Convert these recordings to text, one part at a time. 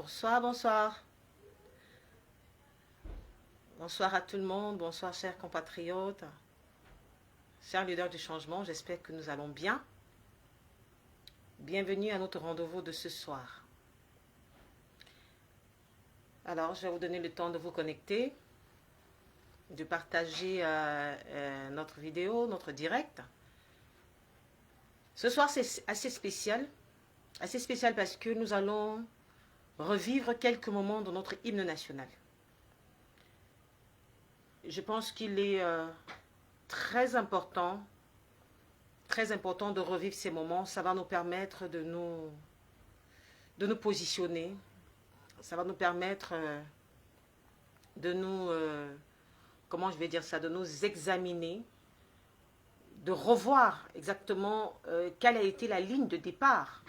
Bonsoir, bonsoir. Bonsoir à tout le monde. Bonsoir, chers compatriotes. Chers leaders du changement, j'espère que nous allons bien. Bienvenue à notre rendez-vous de ce soir. Alors, je vais vous donner le temps de vous connecter, de partager notre vidéo, notre direct. Ce soir, c'est assez spécial. Assez spécial parce que nous allons revivre quelques moments de notre hymne national. Je pense qu'il est très important de revivre ces moments. Ça va nous permettre de nous positionner. Ça va nous permettre de nous, comment je vais dire ça, de nous examiner, de revoir exactement quelle a été la ligne de départ.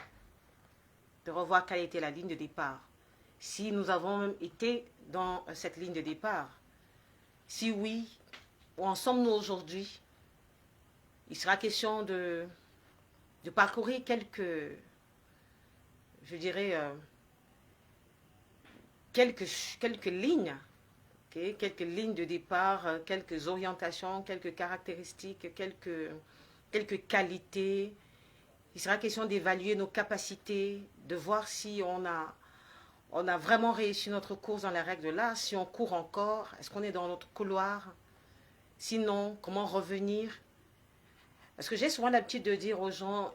De revoir quelle a été la ligne de départ. Si nous avons même été dans cette ligne de départ. Si oui, où en sommes-nous aujourd'hui? Il sera question de parcourir quelques, je dirais, quelques lignes, okay? Quelques lignes de départ, quelques orientations, quelques caractéristiques, quelques qualités. Il sera question d'évaluer nos capacités, de voir si on a vraiment réussi notre course dans les règles de l'art, si on court encore, est-ce qu'on est dans notre couloir? Sinon, comment revenir? Parce que j'ai souvent l'habitude de dire aux gens,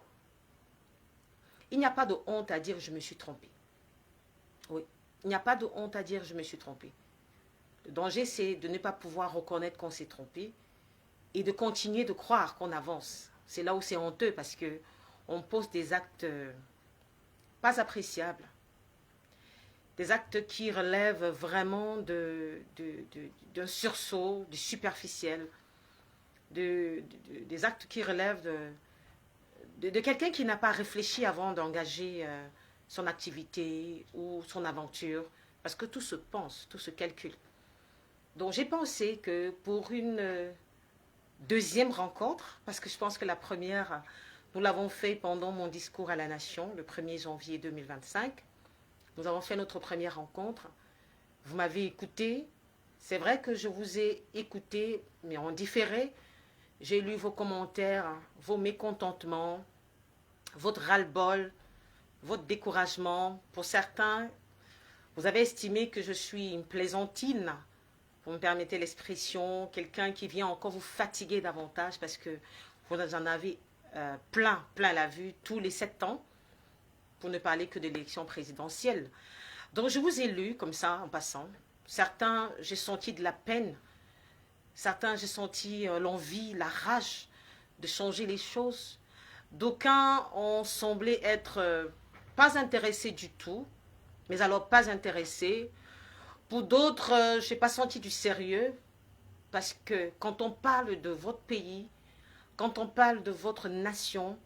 il n'y a pas de honte à dire je me suis trompé. Oui, il n'y a pas de honte à dire je me suis trompé. Le danger, c'est de ne pas pouvoir reconnaître qu'on s'est trompé et de continuer de croire qu'on avance. C'est là où c'est honteux parce que on pose des actes pas appréciables. Des actes qui relèvent vraiment d'un sursaut, du superficiel, des actes qui relèvent de quelqu'un qui n'a pas réfléchi avant d'engager son activité ou son aventure, parce que tout se pense, tout se calcule. Donc j'ai pensé que pour une deuxième rencontre, parce que je pense que la première, nous l'avons fait pendant mon discours à la Nation, le 1er janvier 2025, nous avons fait notre première rencontre. Vous m'avez écouté. C'est vrai que je vous ai écouté, mais en différé. J'ai lu vos commentaires, vos mécontentements, votre ras-le-bol, votre découragement. Pour certains, vous avez estimé que je suis une plaisantine, vous me permettez l'expression, quelqu'un qui vient encore vous fatiguer davantage parce que vous en avez plein la vue tous les 7 ans. Pour ne parler que de l'élection présidentielle. Donc je vous ai lu comme ça en passant. Certains, j'ai senti de la peine. Certains, j'ai senti l'envie, la rage de changer les choses. D'aucuns ont semblé être pas intéressés du tout, mais alors pas intéressés. Pour d'autres, je n'ai pas senti du sérieux, parce que quand on parle de votre pays, quand on parle de votre nation,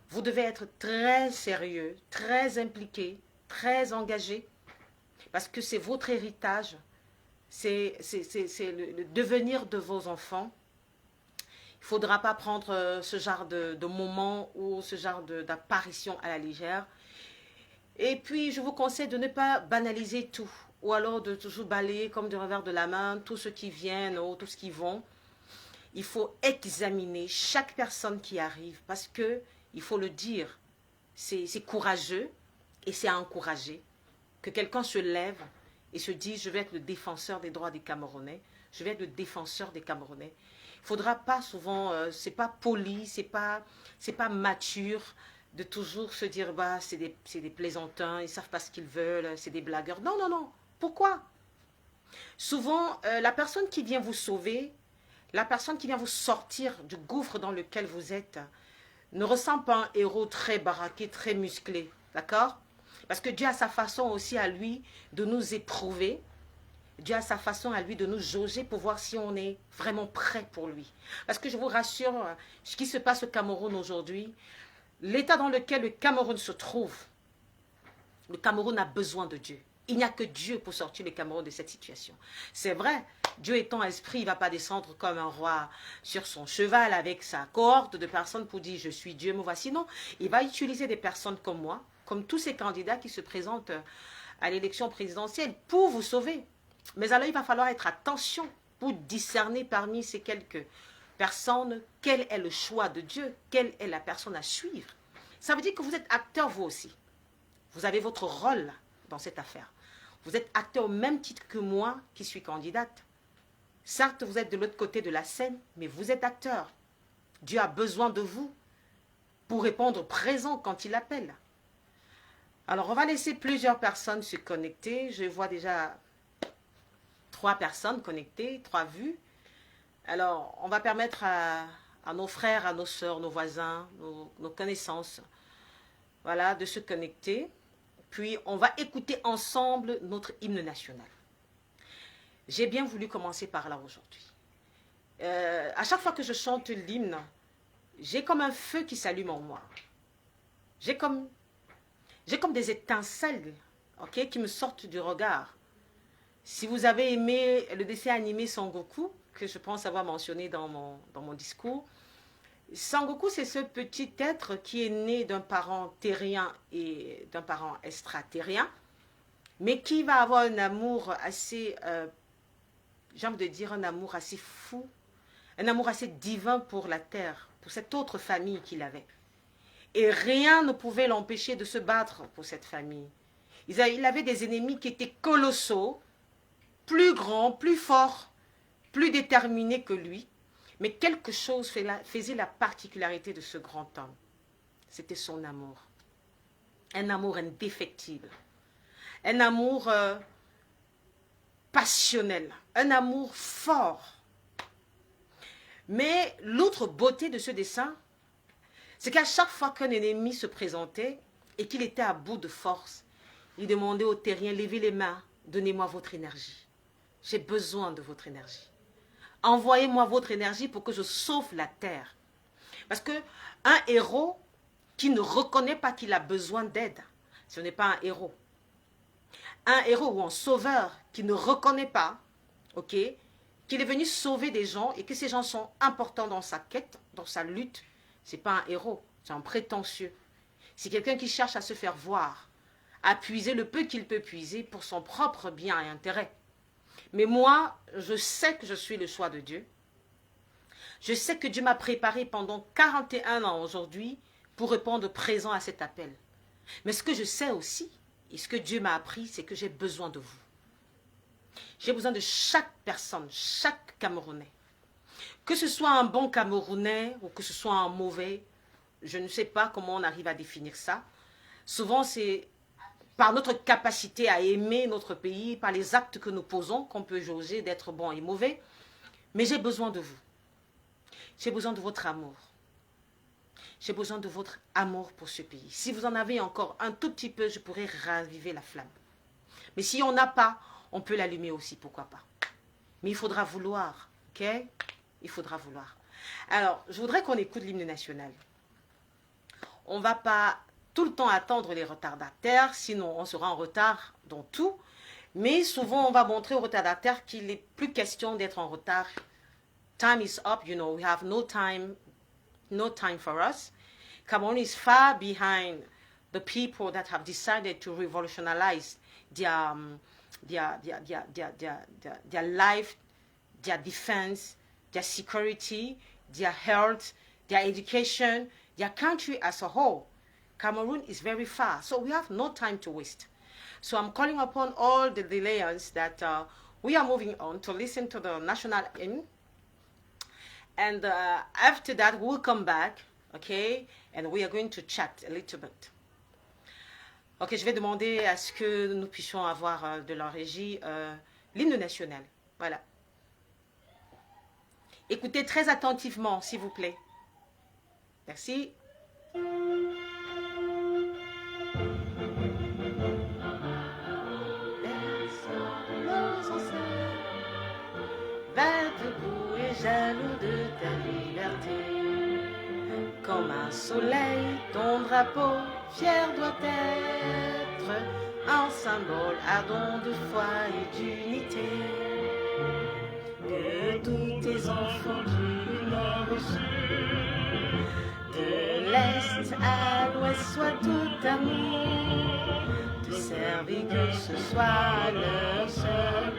vous devez être très sérieux, très impliqué, très engagé, parce que c'est votre héritage, c'est le devenir de vos enfants. Il ne faudra pas prendre ce genre de moment ou ce genre d'apparition à la légère. Et puis, je vous conseille de ne pas banaliser tout, ou alors de toujours balayer comme du revers de la main tout ce qui vient ou tout ce qui vont. Il faut examiner chaque personne qui arrive, parce que il faut le dire, c'est courageux et c'est à encourager que quelqu'un se lève et se dise je vais être le défenseur des droits des Camerounais, je vais être le défenseur des Camerounais. Il ne faudra pas souvent, c'est pas poli, c'est pas mature de toujours se dire bah c'est des plaisantins, ils savent pas ce qu'ils veulent, c'est des blagueurs. Non, non, non. Pourquoi? Souvent, la personne qui vient vous sauver, la personne qui vient vous sortir du gouffre dans lequel vous êtes, ne ressemble pas à un héros très baraqué, très musclé. D'accord? Parce que Dieu a sa façon aussi à lui de nous éprouver. Dieu a sa façon à lui de nous jauger pour voir si on est vraiment prêt pour lui. Parce que je vous rassure, ce qui se passe au Cameroun aujourd'hui, l'état dans lequel le Cameroun se trouve, le Cameroun a besoin de Dieu. Il n'y a que Dieu pour sortir le Cameroun de cette situation. C'est vrai, Dieu étant esprit, il ne va pas descendre comme un roi sur son cheval avec sa cohorte de personnes pour dire « je suis Dieu, me voici ». Non, il va utiliser des personnes comme moi, comme tous ces candidats qui se présentent à l'élection présidentielle pour vous sauver. Mais alors, il va falloir être attention pour discerner parmi ces quelques personnes quel est le choix de Dieu, quelle est la personne à suivre. Ça veut dire que vous êtes acteur vous aussi. Vous avez votre rôle dans cette affaire. Vous êtes acteur au même titre que moi qui suis candidate. Certes, vous êtes de l'autre côté de la scène, mais vous êtes acteur. Dieu a besoin de vous pour répondre présent quand il appelle. Alors, on va laisser plusieurs personnes se connecter. Je vois déjà 3 personnes connectées, 3 vues. Alors, on va permettre à nos frères, à nos sœurs, nos voisins, nos connaissances, voilà, de se connecter. Puis, on va écouter ensemble notre hymne national. J'ai bien voulu commencer par là aujourd'hui. À chaque fois que je chante l'hymne, j'ai comme un feu qui s'allume en moi. J'ai comme des étincelles, okay, qui me sortent du regard. Si vous avez aimé le dessin animé Sangoku, que je pense avoir mentionné dans mon discours, Sangoku, c'est ce petit être qui est né d'un parent terrien et d'un parent extraterrien, mais qui va avoir un amour assez, j'ai envie de dire un amour assez fou, un amour assez divin pour la terre, pour cette autre famille qu'il avait. Et rien ne pouvait l'empêcher de se battre pour cette famille. Il avait des ennemis qui étaient colossaux, plus grands, plus forts, plus déterminés que lui. Mais quelque chose faisait la particularité de ce grand homme. C'était son amour. Un amour indéfectible. Un amour passionnel. Un amour fort. Mais l'autre beauté de ce dessin, c'est qu'à chaque fois qu'un ennemi se présentait et qu'il était à bout de force, il demandait aux terriens, levez les mains, donnez-moi votre énergie. J'ai besoin de votre énergie. Envoyez-moi votre énergie pour que je sauve la terre. Parce qu'un héros qui ne reconnaît pas qu'il a besoin d'aide, ce n'est pas un héros. Un héros ou un sauveur qui ne reconnaît pas, ok, qu'il est venu sauver des gens et que ces gens sont importants dans sa quête, dans sa lutte, ce n'est pas un héros, c'est un prétentieux. C'est quelqu'un qui cherche à se faire voir, à puiser le peu qu'il peut puiser pour son propre bien et intérêt. Mais moi, je sais que je suis le choix de Dieu. Je sais que Dieu m'a préparé pendant 41 ans aujourd'hui pour répondre présent à cet appel. Mais ce que je sais aussi, et ce que Dieu m'a appris, c'est que j'ai besoin de vous. J'ai besoin de chaque personne, chaque Camerounais. Que ce soit un bon Camerounais ou que ce soit un mauvais, je ne sais pas comment on arrive à définir ça. Souvent, c'est par notre capacité à aimer notre pays, par les actes que nous posons, qu'on peut jauger d'être bon et mauvais. Mais j'ai besoin de vous. J'ai besoin de votre amour. J'ai besoin de votre amour pour ce pays. Si vous en avez encore un tout petit peu, je pourrais raviver la flamme. Mais si on n'a pas, on peut l'allumer aussi, pourquoi pas. Mais il faudra vouloir, ok? Il faudra vouloir. Alors, je voudrais qu'on écoute l'hymne national. On ne va pas tout le temps attendre les retardataires, sinon on sera en retard dans tout. Mais souvent, on va montrer aux retardataires qu'il n'est plus question d'être en retard. Time is up, you know, we have no time for us. Cameroon is far behind the people that have decided to revolutionize their life, their defense, their security, their health, their education, their country as a whole. Cameroon is very far, so we have no time to waste. So I'm calling upon all the Delayans that we are moving on to listen to the national hymn. And after that, we'll come back, okay? And we are going to chat a little bit. Ok, je vais demander à ce que nous puissions avoir de la régie l'hymne national. Voilà. Écoutez très attentivement, s'il vous plaît. Merci. Va debout et jaloux de ta liberté. Comme un soleil, ton drapeau fier doit être un symbole ardent de foi et d'unité. Que tous tes enfants du nord au sud, de l'est à l'ouest soient tout amour, te servent envie que ce soit leur seul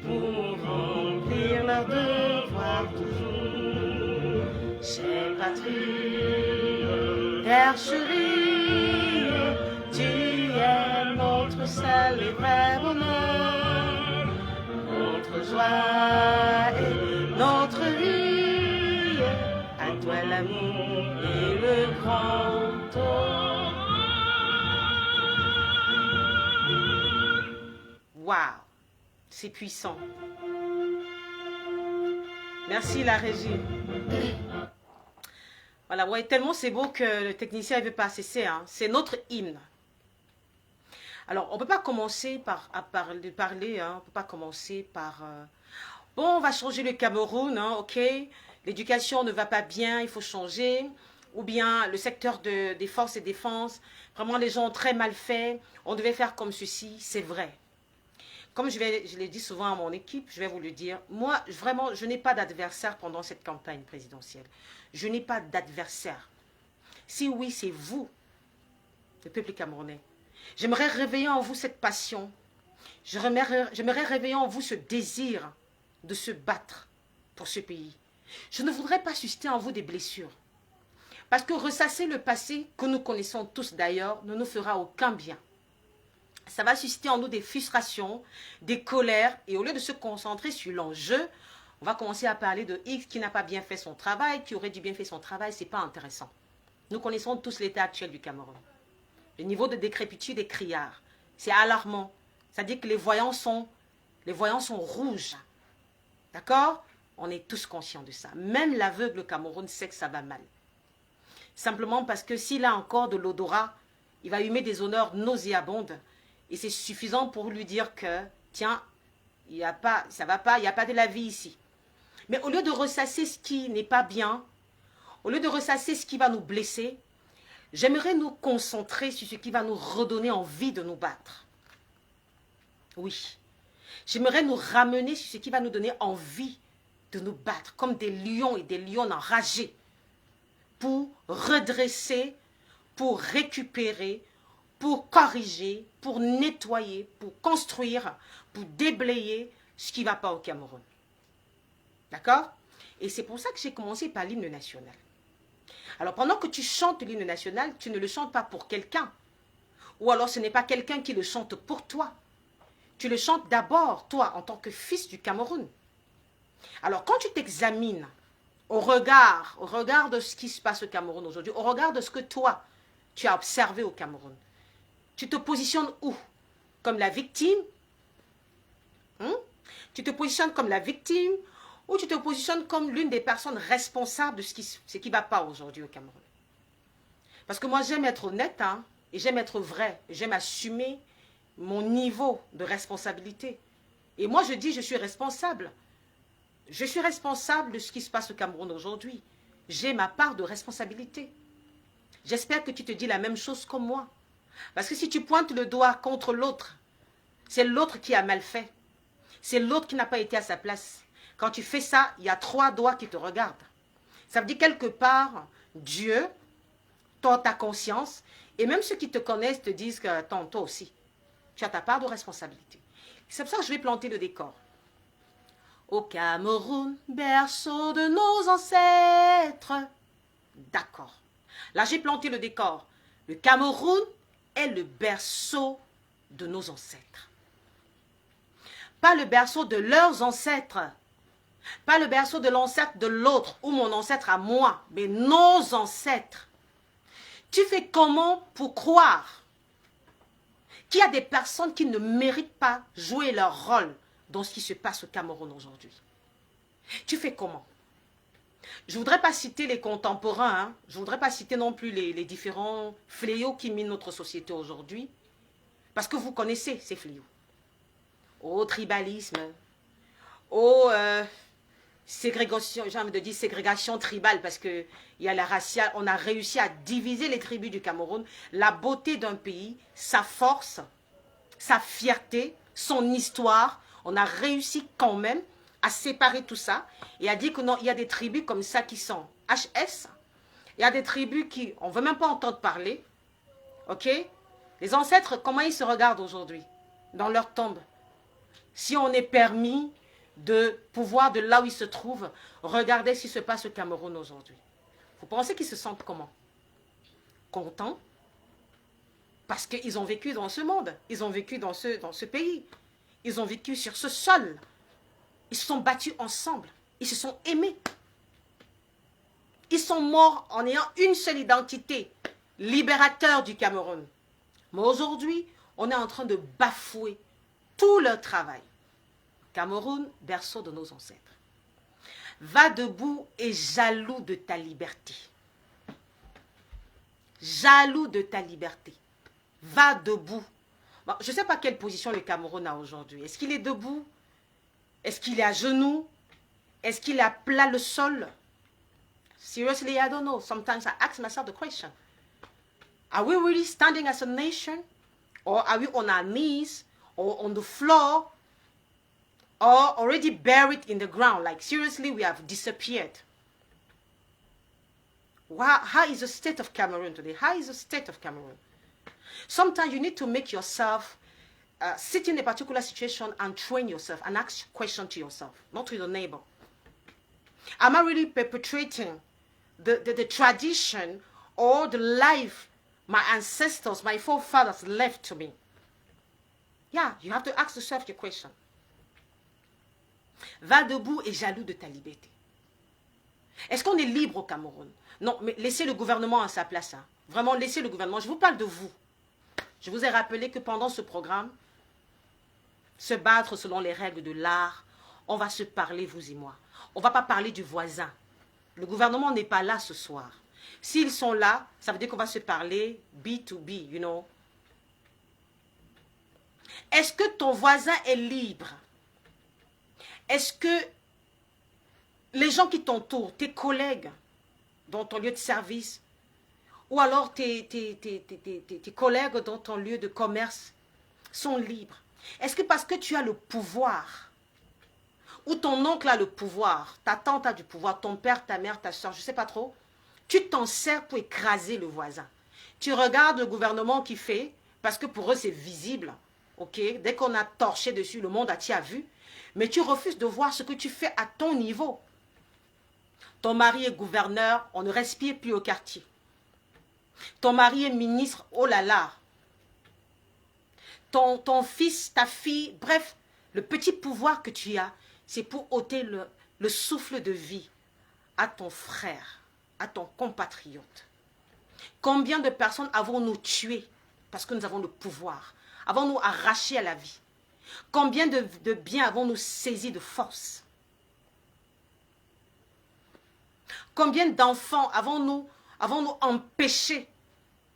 pour remplir leur devoir toujours. Chère patrie, terre chérie, tu es notre seul et vrai bonheur, notre joie et notre vie. À toi l'amour et le grand honneur. Waouh, c'est puissant. Merci la régie. Voilà, ouais, tellement c'est beau que le technicien ne veut pas cesser. Hein. C'est notre hymne. Alors, on ne peut pas commencer à parler, hein. On ne peut pas commencer par... bon, on va changer le Cameroun, hein, ok. L'éducation ne va pas bien, il faut changer. Ou bien le secteur des forces et défenses, vraiment les gens ont très mal fait. On devait faire comme ceci, c'est vrai. Comme je l'ai dit souvent à mon équipe, je vais vous le dire. Moi, vraiment, je n'ai pas d'adversaire pendant cette campagne présidentielle. Je n'ai pas d'adversaire. Si oui, c'est vous, le peuple camerounais. J'aimerais réveiller en vous cette passion. J'aimerais réveiller en vous ce désir de se battre pour ce pays. Je ne voudrais pas susciter en vous des blessures. Parce que ressasser le passé, que nous connaissons tous d'ailleurs, ne nous fera aucun bien. Ça va susciter en nous des frustrations, des colères. Et au lieu de se concentrer sur l'enjeu, on va commencer à parler de X qui n'a pas bien fait son travail, qui aurait dû bien faire son travail. Ce n'est pas intéressant. Nous connaissons tous l'état actuel du Cameroun. Le niveau de décrépitude est criard. C'est alarmant. C'est-à-dire que les voyants sont rouges. D'accord? On est tous conscients de ça. Même l'aveugle Cameroun sait que ça va mal. Simplement parce que s'il a encore de l'odorat, il va humer des odeurs nauséabondes. Et c'est suffisant pour lui dire que, tiens, ça va pas, il n'y a pas de la vie ici. Mais au lieu de ressasser ce qui n'est pas bien, au lieu de ressasser ce qui va nous blesser, j'aimerais nous concentrer sur ce qui va nous redonner envie de nous battre. Oui. J'aimerais nous ramener sur ce qui va nous donner envie de nous battre, comme des lions et des lionnes enragés, pour redresser, pour récupérer, pour corriger, pour nettoyer, pour construire, pour déblayer ce qui ne va pas au Cameroun. D'accord? Et c'est pour ça que j'ai commencé par l'hymne national. Alors pendant que tu chantes l'hymne national, tu ne le chantes pas pour quelqu'un. Ou alors ce n'est pas quelqu'un qui le chante pour toi. Tu le chantes d'abord, toi, en tant que fils du Cameroun. Alors quand tu t'examines au regard de ce qui se passe au Cameroun aujourd'hui, au regard de ce que toi, tu as observé au Cameroun, tu te positionnes où? Comme la victime? Tu te positionnes comme la victime ou tu te positionnes comme l'une des personnes responsables de ce qui ne va pas aujourd'hui au Cameroun? Parce que moi, j'aime être honnête, hein, et j'aime être vrai. J'aime assumer mon niveau de responsabilité. Et moi, je dis, je suis responsable. Je suis responsable de ce qui se passe au Cameroun aujourd'hui. J'ai ma part de responsabilité. J'espère que tu te dis la même chose comme moi. Parce que si tu pointes le doigt contre l'autre, c'est l'autre qui a mal fait. C'est l'autre qui n'a pas été à sa place. Quand tu fais ça, il y a 3 doigts qui te regardent. Ça veut dire quelque part, Dieu, toi, ta conscience, et même ceux qui te connaissent te disent que, attends, toi aussi, tu as ta part de responsabilité. C'est pour ça que je vais planter le décor. Au Cameroun, berceau de nos ancêtres. D'accord. Là, j'ai planté le décor. Le Cameroun est le berceau de nos ancêtres. Pas le berceau de leurs ancêtres. Pas le berceau de l'ancêtre de l'autre ou mon ancêtre à moi, mais nos ancêtres. Tu fais comment pour croire qu'il y a des personnes qui ne méritent pas jouer leur rôle dans ce qui se passe au Cameroun aujourd'hui? Tu fais comment? Je ne voudrais pas citer les contemporains, hein. Je ne voudrais pas citer non plus les différents fléaux qui minent notre société aujourd'hui, parce que vous connaissez ces fléaux. Au tribalisme, au ségrégation, j'ai envie de dire ségrégation tribale, parce qu'il y a la raciale, on a réussi à diviser les tribus du Cameroun. La beauté d'un pays, sa force, sa fierté, son histoire, on a réussi quand même à séparer tout ça et à dire que non, il y a des tribus comme ça qui sont HS, il y a des tribus qui, on ne veut même pas entendre parler, ok? Les ancêtres, comment ils se regardent aujourd'hui dans leur tombe? Si on est permis de pouvoir, de là où ils se trouvent, regarder ce qui se passe au Cameroun aujourd'hui. Vous pensez qu'ils se sentent comment? Contents? Parce qu'ils ont vécu dans ce monde. Ils ont vécu dans ce pays. Ils ont vécu sur ce sol. Ils se sont battus ensemble. Ils se sont aimés. Ils sont morts en ayant une seule identité, libérateur du Cameroun. Mais aujourd'hui, on est en train de bafouer tout leur travail. Cameroun, berceau de nos ancêtres. Va debout et jaloux de ta liberté. Jaloux de ta liberté. Va debout. Bon, je ne sais pas quelle position le Cameroun a aujourd'hui. Est-ce qu'il est debout? Est-ce qu'il est à genoux? Est-ce qu'il est à plat le sol? Seriously, I don't know. Sometimes I ask myself the question. Are we really standing as a nation? Or are we on our knees? Or on the floor? Or already buried in the ground? Like seriously, we have disappeared. How is the state of Cameroon today? How is the state of Cameroon? Sometimes you need to make yourself sit in a particular situation and train yourself and ask questions to yourself, not to your neighbor. Am I really perpetrating the tradition or the life my ancestors, my forefathers left to me? Yeah, you have to ask yourself your question. Va debout et jaloux de ta liberté. Est-ce qu'on est libre au Cameroun? Non, mais laissez le gouvernement à sa place. Hein. Vraiment, laissez le gouvernement. Je vous parle de vous. Je vous ai rappelé que pendant ce programme, se battre selon les règles de l'art, on va se parler, vous et moi. On ne va pas parler du voisin. Le gouvernement n'est pas là ce soir. S'ils sont là, ça veut dire qu'on va se parler B2B, you know. Est-ce que ton voisin est libre? Est-ce que les gens qui t'entourent, tes collègues dans ton lieu de service, ou alors tes collègues dans ton lieu de commerce sont libres? Est-ce que parce que tu as le pouvoir, ou ton oncle a le pouvoir, ta tante a du pouvoir, ton père, ta mère, ta soeur, je ne sais pas trop, tu t'en sers pour écraser le voisin? Tu regardes le gouvernement qui fait, parce que pour eux c'est visible, ok? Dès qu'on a torché dessus, le monde a vu, mais tu refuses de voir ce que tu fais à ton niveau. Ton mari est gouverneur, on ne respire plus au quartier. Ton mari est ministre, oh là là. Ton fils, ta fille, bref, le petit pouvoir que tu as, c'est pour ôter le souffle de vie à ton frère, à ton compatriote. Combien de personnes avons-nous tuées parce que nous avons le pouvoir? Avons-nous arraché à la vie? Combien de biens avons-nous saisi de force? Combien d'enfants avons-nous empêchés,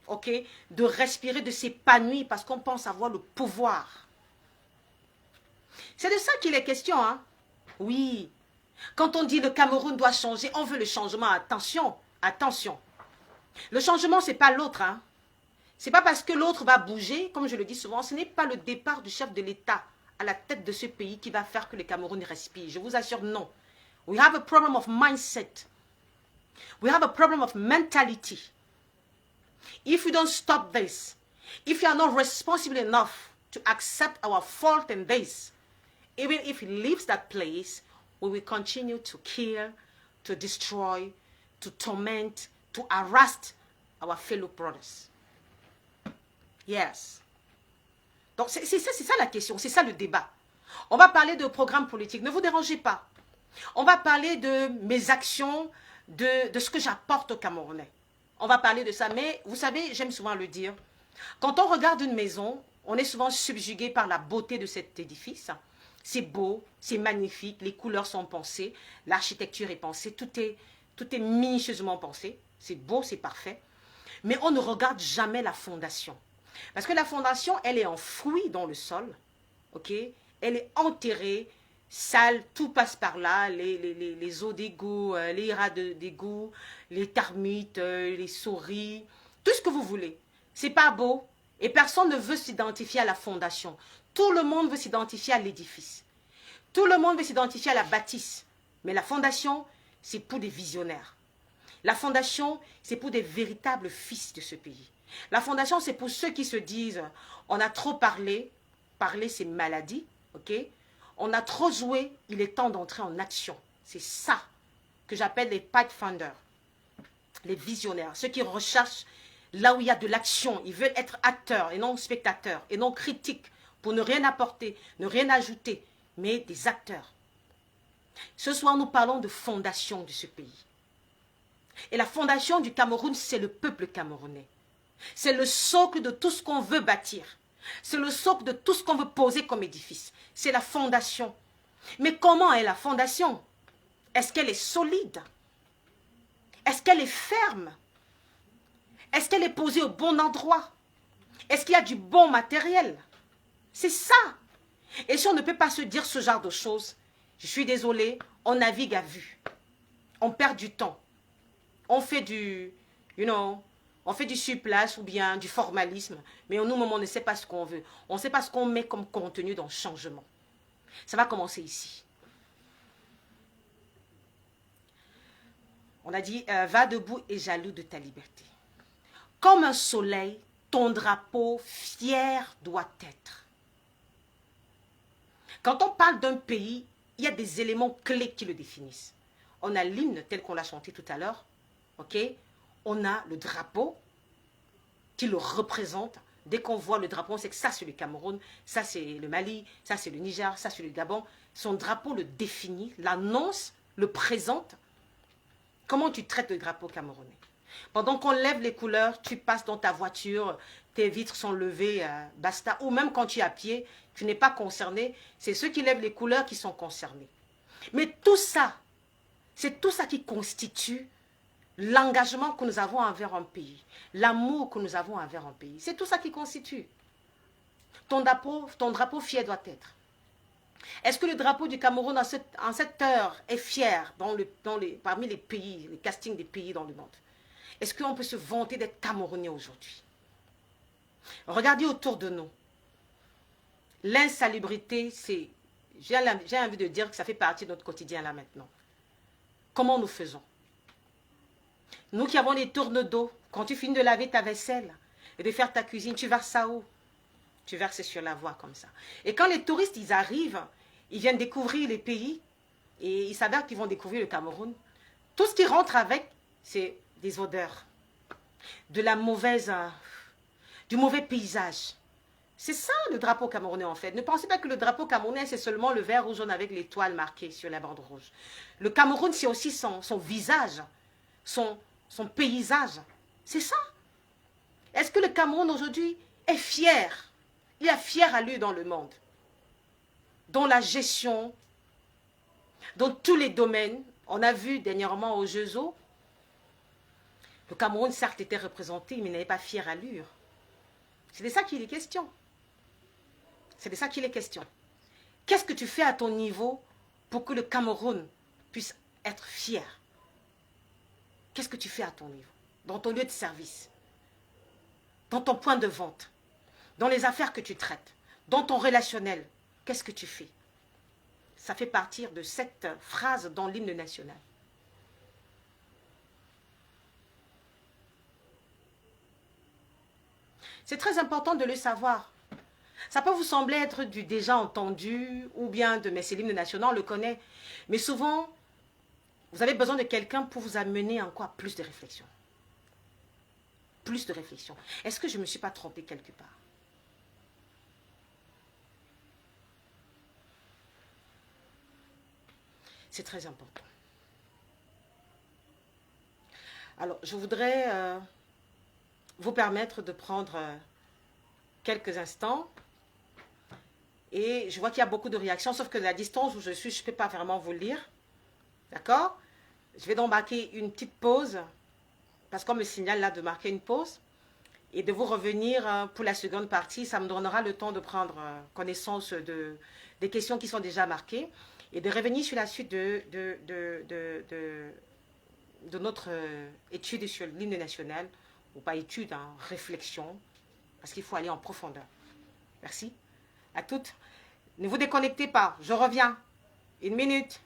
ok, de respirer, de s'épanouir parce qu'on pense avoir le pouvoir? C'est de ça qu'il est question, hein? Oui. Quand on dit le Cameroun doit changer, on veut le changement. Attention, attention. Le changement, ce n'est pas l'autre, hein? Ce n'est pas parce que l'autre va bouger, comme je le dis souvent, ce n'est pas le départ du chef de l'État à la tête de ce pays qui va faire que le Cameroun respire. Je vous assure, non. We have a problem of mindset. We have a problem of mentality. If we don't stop this, if you are not responsible enough to accept our fault in this, even if he leaves that place, we will continue to kill, to destroy, to torment, to harass our fellow brothers. Yes. Donc c'est ça la question, c'est ça le débat. On va parler de programme politique, ne vous dérangez pas. On va parler de mes actions, de ce que j'apporte aux Camerounais. On va parler de ça, mais vous savez, j'aime souvent le dire, quand on regarde une maison, on est souvent subjugué par la beauté de cet édifice. C'est beau, c'est magnifique, les couleurs sont pensées, l'architecture est pensée, tout est minutieusement pensé, c'est beau, c'est parfait. Mais on ne regarde jamais la fondation. Parce que la fondation, elle est enfouie dans le sol, ok? Elle est enterrée, sale, tout passe par là, les eaux d'égout, les rats d'égout, les termites, les souris, tout ce que vous voulez. C'est pas beau et personne ne veut s'identifier à la fondation. Tout le monde veut s'identifier à l'édifice. Tout le monde veut s'identifier à la bâtisse. Mais la fondation, c'est pour des visionnaires. La fondation, c'est pour des véritables fils de ce pays. La fondation, c'est pour ceux qui se disent, on a trop parlé, parler c'est maladie, ok? On a trop joué, il est temps d'entrer en action. C'est ça que j'appelle les pathfinders, les visionnaires, ceux qui recherchent là où il y a de l'action. Ils veulent être acteurs et non spectateurs, et non critiques, pour ne rien apporter, ne rien ajouter, mais des acteurs. Ce soir, nous parlons de fondation de ce pays. Et la fondation du Cameroun, c'est le peuple camerounais. C'est le socle de tout ce qu'on veut bâtir. C'est le socle de tout ce qu'on veut poser comme édifice. C'est la fondation. Mais comment est la fondation? Est-ce qu'elle est solide? Est-ce qu'elle est ferme? Est-ce qu'elle est posée au bon endroit? Est-ce qu'il y a du bon matériel? C'est ça. Et si on ne peut pas se dire ce genre de choses, je suis désolée, on navigue à vue. On perd du temps. On fait du, on fait du surplace ou bien du formalisme, mais au moment, on ne sait pas ce qu'on veut. On ne sait pas ce qu'on met comme contenu dans le changement. Ça va commencer ici. On a dit, va debout et jaloux de ta liberté. Comme un soleil, ton drapeau fier doit être. Quand on parle d'un pays, il y a des éléments clés qui le définissent. On a l'hymne tel qu'on l'a chanté tout à l'heure. Ok? On a le drapeau qui le représente. Dès qu'on voit le drapeau, on sait que ça c'est le Cameroun, ça c'est le Mali, ça c'est le Niger, ça c'est le Gabon. Son drapeau le définit, l'annonce, le présente. Comment tu traites le drapeau camerounais? Pendant qu'on lève les couleurs, tu passes dans ta voiture, tes vitres sont levées, basta. Ou même quand tu es à pied, tu n'es pas concerné. C'est ceux qui lèvent les couleurs qui sont concernés. Mais tout ça, c'est tout ça qui constitue l'engagement que nous avons envers un pays, l'amour que nous avons envers un pays. C'est tout ça qui constitue. Ton drapeau fier doit être. Est-ce que le drapeau du Cameroun en cette heure est fier parmi les pays, les castings des pays dans le monde? Est-ce qu'on peut se vanter d'être Camerounais aujourd'hui? Regardez autour de nous. L'insalubrité, c'est, j'ai envie de dire que ça fait partie de notre quotidien là maintenant. Comment nous faisons? Nous qui avons des tournes d'eau, quand tu finis de laver ta vaisselle et de faire ta cuisine, tu verses ça où? Tu verses sur la voie comme ça. Et quand les touristes, ils arrivent, ils viennent découvrir les pays et il s'avère qu'ils vont découvrir le Cameroun. Tout ce qui rentre avec, c'est des odeurs, du mauvais paysage. C'est ça le drapeau camerounais en fait. Ne pensez pas que le drapeau camerounais c'est seulement le vert ou jaune avec l'étoile marquée sur la bande rouge. Le Cameroun c'est aussi son visage, son paysage. C'est ça. Est-ce que le Cameroun aujourd'hui est fier? Il a fier allure dans le monde. Dans la gestion, dans tous les domaines. On a vu dernièrement aux Jeux Eaux, le Cameroun certes était représenté, mais n'avait pas fier allure. C'est de ça qu'il est question. C'est de ça qu'il est question. Qu'est-ce que tu fais à ton niveau pour que le Cameroun puisse être fier? Qu'est-ce que tu fais à ton niveau? Dans ton lieu de service, dans ton point de vente, dans les affaires que tu traites, dans ton relationnel, qu'est-ce que tu fais? Ça fait partir de cette phrase dans l'hymne national. C'est très important de le savoir. Ça peut vous sembler être du déjà entendu ou bien de mais c'est l'hymne national, on le connaît. Mais souvent, vous avez besoin de quelqu'un pour vous amener encore à plus de réflexion. Plus de réflexion. Est-ce que je ne me suis pas trompée quelque part? C'est très important. Alors, je voudrais vous permettre de prendre quelques instants. Et je vois qu'il y a beaucoup de réactions, sauf que la distance où je suis, je ne peux pas vraiment vous lire. D'accord? Je vais donc marquer une petite pause, parce qu'on me signale là de marquer une pause, et de vous revenir pour la seconde partie. Ça me donnera le temps de prendre connaissance des questions qui sont déjà marquées, et de revenir sur la suite de notre étude sur l'hymne national, ou pas étude, hein, réflexion, parce qu'il faut aller en profondeur. Merci. À toutes. Ne vous déconnectez pas. Je reviens. Une minute.